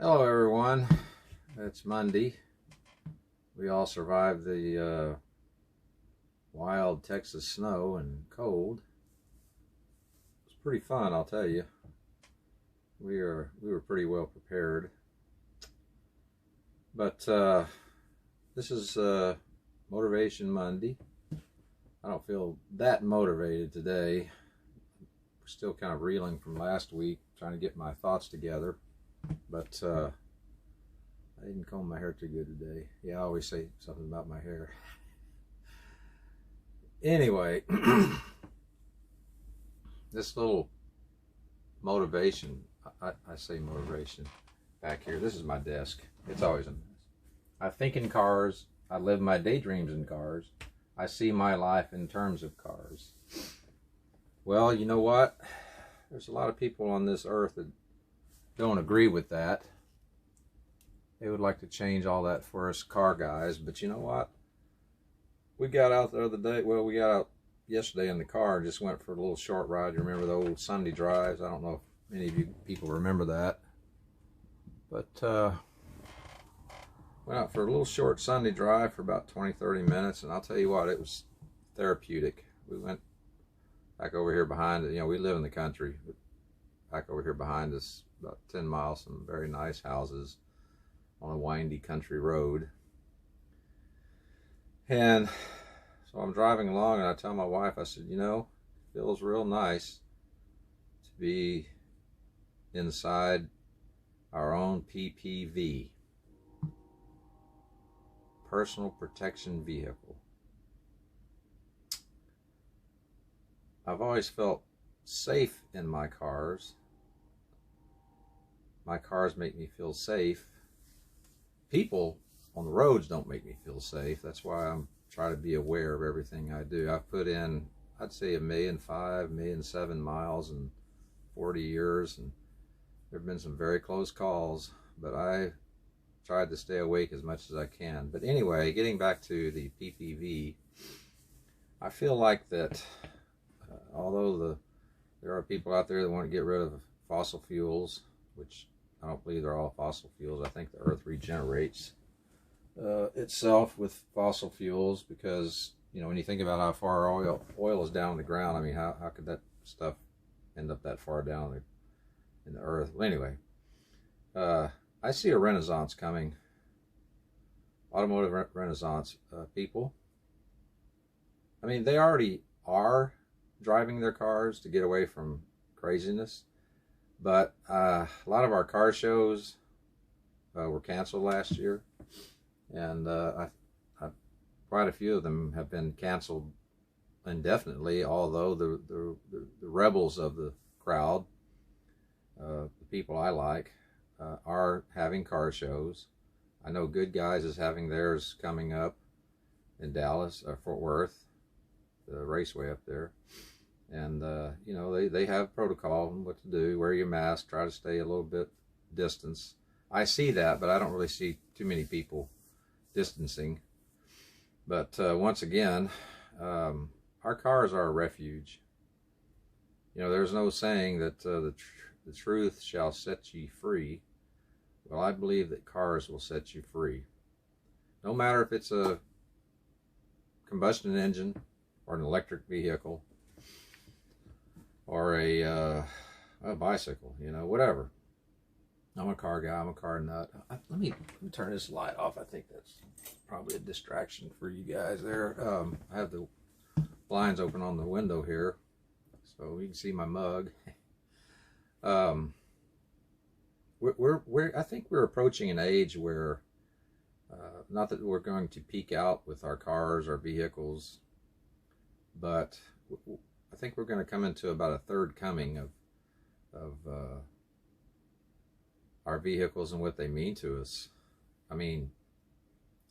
Hello everyone, it's Monday. We all survived the wild Texas snow and cold. It was pretty fun, I'll tell you. We were pretty well prepared. But this is Motivation Monday. I don't feel that motivated today. We're still kind of reeling from last week, trying to get my thoughts together. But I didn't comb my hair too good today. Yeah, I always say something about my hair. Anyway, this little motivation, I say motivation back here. This is my desk. It's always a mess. I think in cars. I live my daydreams in cars. I see my life in terms of cars. Well, you know what? There's a lot of people on this earth that don't agree with that. They would like to change all that for us car guys, but you know what? We got out the other day, well, we got out yesterday in the car, just went for a little short ride. You remember the old Sunday drives? I don't know if any of you people remember that. But went out for a little short Sunday drive for about 20-30 minutes, and I'll tell you what, it was therapeutic. We went back over here behind it. You know, we live in the country, but back over here behind us, about 10 miles, some very nice houses on a windy country road. And so I'm driving along, and I tell my wife, I said, you know, it feels real nice to be inside our own PPV, personal protection vehicle. I've always felt safe in my cars. My cars make me feel safe. People on the roads don't make me feel safe. That's why I'm trying to be aware of everything I do. I've put in, I'd say 1,000,005, 1,000,007 miles in 40 years, and there have been some very close calls, but I tried to stay awake as much as I can. But anyway, getting back to the PPV, I feel like that although there are people out there that want to get rid of fossil fuels, which I don't believe they're all fossil fuels. I think the earth regenerates itself with fossil fuels because, you know, when you think about how far oil is down in the ground, I mean, how could that stuff end up that far down in the earth? Well, anyway, I see a renaissance coming. Automotive renaissance, people. I mean, they already are driving their cars to get away from craziness. But a lot of our car shows were canceled last year, and quite a few of them have been canceled indefinitely, although the rebels of the crowd, the people I like, are having car shows. I know Good Guys is having theirs coming up in Dallas, or Fort Worth, the raceway up there. And, you know, they have protocol and what to do. Wear your mask, try to stay a little bit distance. I see that, but I don't really see too many people distancing. But once again, our cars are a refuge. You know, there's no saying that the truth shall set ye free. Well, I believe that cars will set you free. No matter if it's a combustion engine or an electric vehicle, or a bicycle, you know, whatever. I'm a car guy. I'm a car nut. Let me turn this light off. I think that's probably a distraction for you guys there. I have the blinds open on the window here, so you can see my mug. I think we're approaching an age where, not that we're going to peak out with our cars or vehicles, but I think we're going to come into about a third coming of our vehicles and what they mean to us. I mean,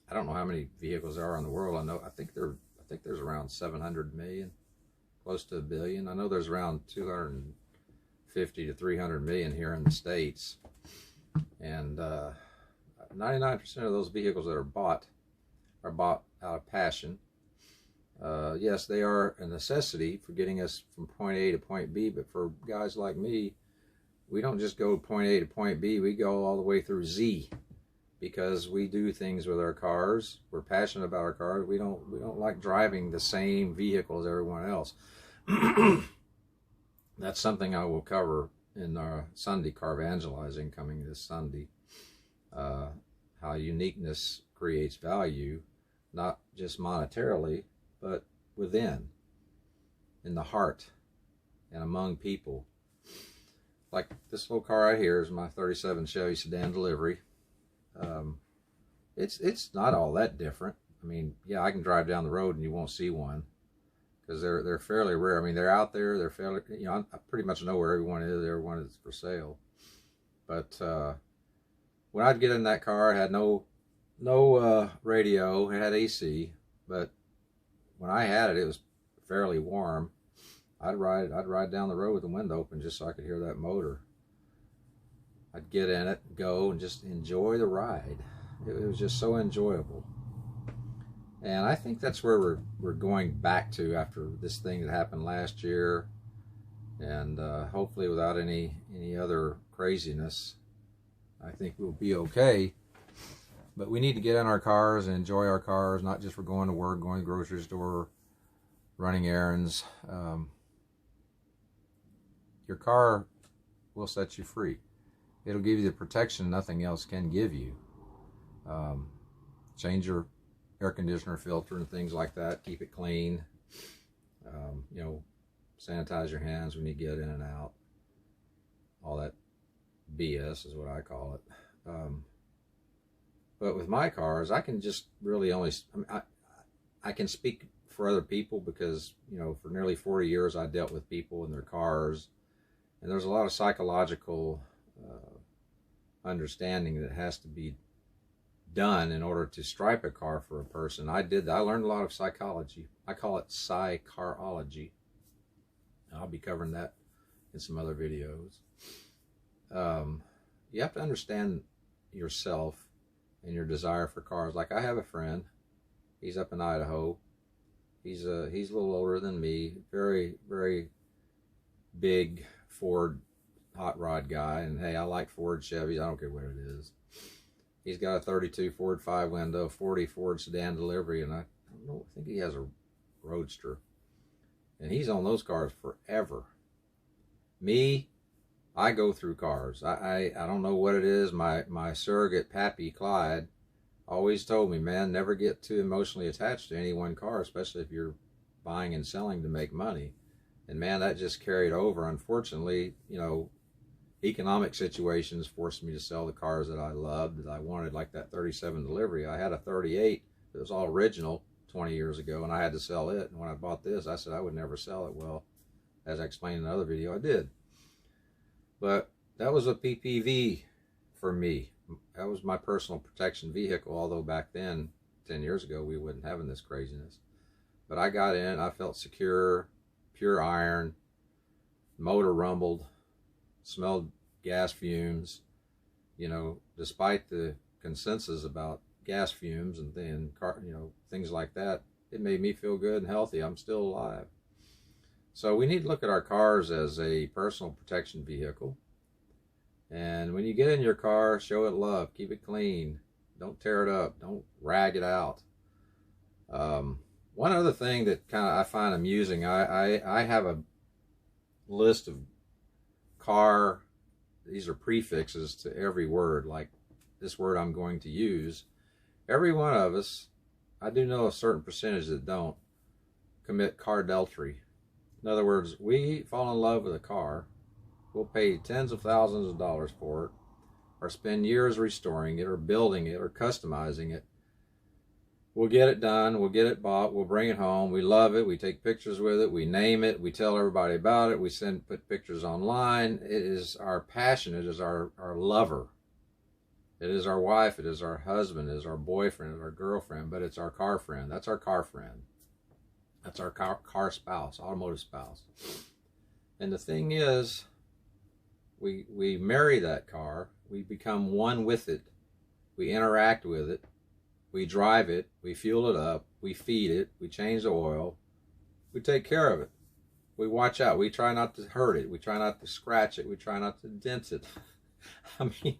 I don't know how many vehicles there are in the world. I think there's around 700 million, close to 1 billion. I know there's around 250 to 300 million here in the States, and 99% of those vehicles that are bought out of passion. Yes, they are a necessity for getting us from point A to point B, but for guys like me, we don't just go point A to point B, we go all the way through Z, because we do things with our cars. We're passionate about our cars. We don't like driving the same vehicle as everyone else. That's something I will cover in our Sunday car evangelizing coming this Sunday. How uniqueness creates value, not just monetarily, but within, in the heart, and among people. Like this little car right here is my 37 Chevy sedan delivery. It's not all that different. I mean, yeah, I can drive down the road and you won't see one, because they're fairly rare. I mean, they're out there. They're fairly, you know, I pretty much know where everyone is. Everyone is for sale. But when I'd get in that car, it had no radio. It had AC, but when I had it, it was fairly warm. I'd ride down the road with the window open just so I could hear that motor. I'd get in it, go, and just enjoy the ride. It was just so enjoyable. And I think that's where we're going back to after this thing that happened last year, and hopefully without any other craziness. I think we'll be okay. But we need to get in our cars and enjoy our cars, not just for going to work, going to the grocery store, running errands. Your car will set you free. It'll give you the protection nothing else can give you. Change your air conditioner filter and things like that. Keep it clean. You know, sanitize your hands when you get in and out. All that BS is what I call it. But with my cars, I can just really only, I can speak for other people because, you know, for nearly 40 years I dealt with people in their cars, and there's a lot of psychological understanding that has to be done in order to stripe a car for a person. I learned a lot of psychology. I call it psycharology. I'll be covering that in some other videos. You have to understand yourself and your desire for cars. Like I have a friend, he's up in Idaho. He's a little older than me, very, very big Ford hot rod guy. And hey, I like Ford Chevys, I don't care what it is. He's got a 32 Ford 5-window, 40 Ford sedan delivery, and I think he has a Roadster. And he's on those cars forever. Me, I go through cars. I don't know what it is. My surrogate pappy, Clyde, always told me, man, never get too emotionally attached to any one car, especially if you're buying and selling to make money. And man, that just carried over. Unfortunately, you know, economic situations forced me to sell the cars that I loved, that I wanted, like that 37 delivery. I had a 38 that was all original 20 years ago, and I had to sell it. And when I bought this, I said I would never sell it. Well, as I explained in another video, I did. But that was a PPV for me. That was my personal protection vehicle, although back then, 10 years ago, we wouldn't having this craziness. But I got in, I felt secure, pure iron, motor rumbled, smelled gas fumes. You know, despite the consensus about gas fumes and you know, things like that, it made me feel good and healthy. I'm still alive. So we need to look at our cars as a personal protection vehicle. And when you get in your car, show it love. Keep it clean. Don't tear it up. Don't rag it out. One other thing that kind of I find amusing, I have a list of car, these are prefixes to every word, like this word I'm going to use. Every one of us, I do know a certain percentage that don't, commit car-deltry. In other words, we fall in love with a car, we'll pay tens of thousands of dollars for it, or spend years restoring it, or building it, or customizing it. We'll get it done, we'll get it bought, we'll bring it home, we love it, we take pictures with it, we name it, we tell everybody about it, we put pictures online. It is our passion, it is our lover. It is our wife, it is our husband, it is our boyfriend, it is our girlfriend, but it's our car friend. That's our car friend. That's our car spouse, automotive spouse. And the thing is, we marry that car, we become one with it, we interact with it, we drive it, we fuel it up, we feed it, we change the oil, we take care of it. we watch out. We try not to hurt it. We try not to scratch it. We try not to dent it. I mean,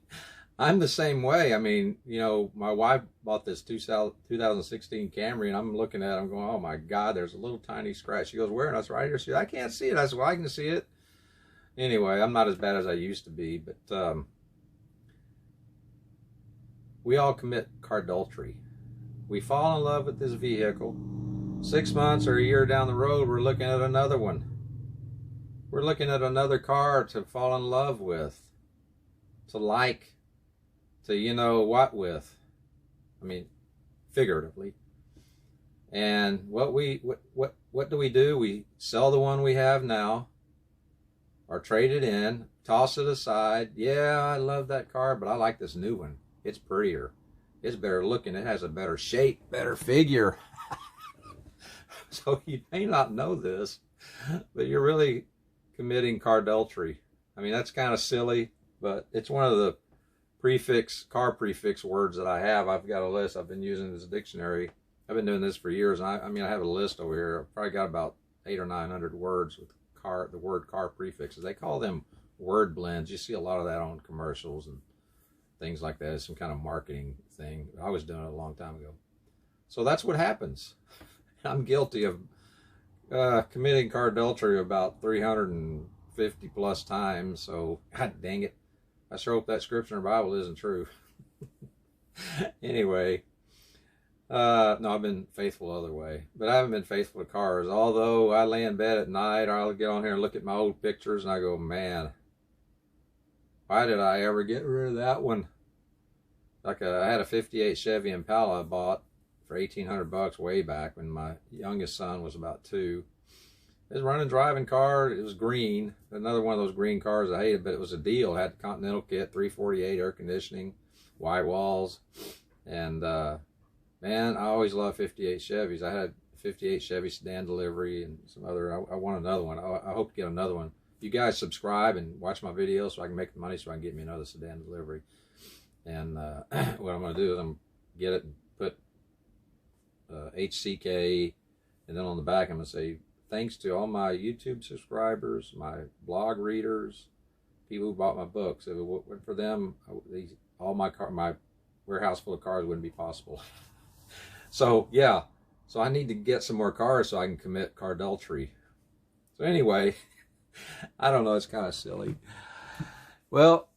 I'm the same way. I mean, you know, my wife bought this 2016 Camry, and I'm looking at it, I'm going, oh my God, there's a little tiny scratch. She goes, where? And I was right here. She goes, I can't see it. I said, well, I can see it. Anyway, I'm not as bad as I used to be, but we all commit cardultery. We fall in love with this vehicle. 6 months or a year down the road, we're looking at another one. We're looking at another car to fall in love with, to like, to you know what with. I mean, figuratively. And what do? We sell the one we have now, or trade it in, toss it aside. Yeah, I love that car, but I like this new one. It's prettier. It's better looking. It has a better shape, better figure. So you may not know this, but you're really committing cardultery. I mean, that's kind of silly, but it's one of the car prefix words that I have. I've got a list. I've been using this dictionary. I've been doing this for years, and I mean, I have a list over here. I've probably got about 800 or 900 words with the word car prefixes. They call them word blends. You see a lot of that on commercials and things like that. It's some kind of marketing thing. I was doing it a long time ago. So that's what happens. I'm guilty of committing cardultery about 350 plus times. So, God dang it. I sure hope that scripture in the Bible isn't true. Anyway, no, I've been faithful the other way. But I haven't been faithful to cars. Although I lay in bed at night, or I'll get on here and look at my old pictures, and I go, man, why did I ever get rid of that one? Like I had a 58 Chevy Impala I bought for $1,800 way back when my youngest son was about 2. It was a running driving car. It was green. Another one of those green cars I hated, but it was a deal. It had the Continental kit, 348 air conditioning, white walls. And man, I always loved 58 Chevys. I had 58 Chevy sedan delivery and some other. I want another one. I hope to get another one. You guys subscribe and watch my videos so I can make the money so I can get me another sedan delivery. And what I'm going to do is I'm going to get it and put HCK, and then on the back I'm going to say, thanks to all my YouTube subscribers, my blog readers, people who bought my books. If it weren't for them, my warehouse full of cars wouldn't be possible. So yeah, so I need to get some more cars so I can commit cardultery. So anyway, I don't know, it's kind of silly. Well,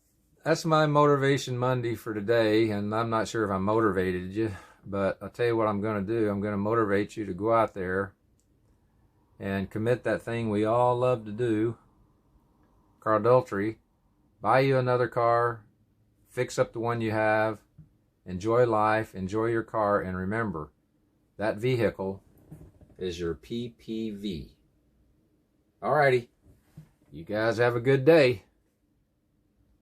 that's my Motivation Monday for today, and I'm not sure if I motivated you, but I'll tell you what I'm going to do. I'm going to motivate you to go out there and commit that thing we all love to do, cardultery. Buy you another car, fix up the one you have, enjoy life, enjoy your car, and remember, that vehicle is your PPV. Alrighty, you guys have a good day.